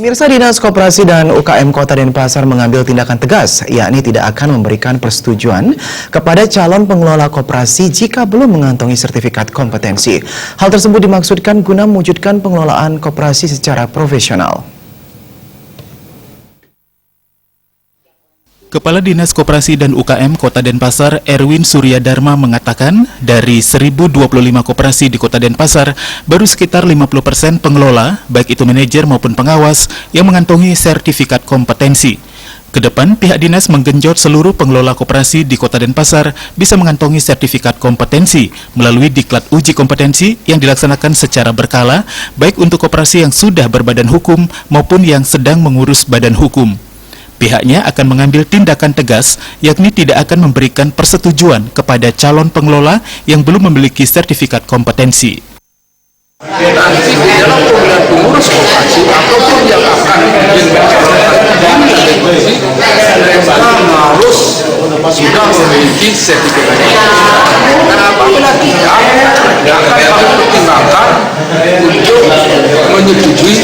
Pemirsa, Dinas Koperasi dan UKM Kota Denpasar mengambil tindakan tegas, yakni tidak akan memberikan persetujuan kepada calon pengelola koperasi jika belum mengantongi sertifikat kompetensi. Hal tersebut dimaksudkan guna mewujudkan pengelolaan koperasi secara profesional. Kepala Dinas Koperasi dan UKM Kota Denpasar, Erwin Suryadharma mengatakan, dari 1025 koperasi di Kota Denpasar, baru sekitar 50% pengelola, baik itu manajer maupun pengawas, yang mengantongi sertifikat kompetensi. Kedepan, pihak dinas menggenjot seluruh pengelola koperasi di Kota Denpasar bisa mengantongi sertifikat kompetensi melalui diklat uji kompetensi yang dilaksanakan secara berkala, baik untuk koperasi yang sudah berbadan hukum maupun yang sedang mengurus badan hukum. Pihaknya akan mengambil tindakan tegas, yakni tidak akan memberikan persetujuan kepada calon pengelola yang belum memiliki sertifikat kompetensi. Nanti di dalam pemilihan pengurus koperasi ataupun yang akan mereka harus sudah memiliki sertifikat. Dan apabila tidak, akan kami pertimbangkan untuk menyetujui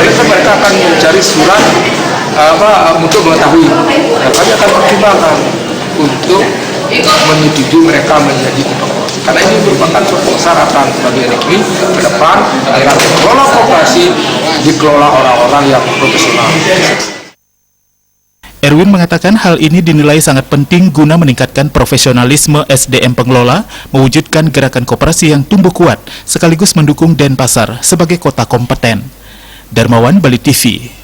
ketika mereka akan mencari surat untuk mengetahui. Dan kami akan pertimbangkan untuk menyetujui mereka menjadi pengelola. Karena ini merupakan suatu persyaratan bagi negeri ke depan agar pengelola koperasi dikelola orang-orang yang profesional. Erwin mengatakan hal ini dinilai sangat penting guna meningkatkan profesionalisme SDM pengelola, mewujudkan gerakan koperasi yang tumbuh kuat, sekaligus mendukung Denpasar sebagai kota kompeten. Darmawan, Bali TV.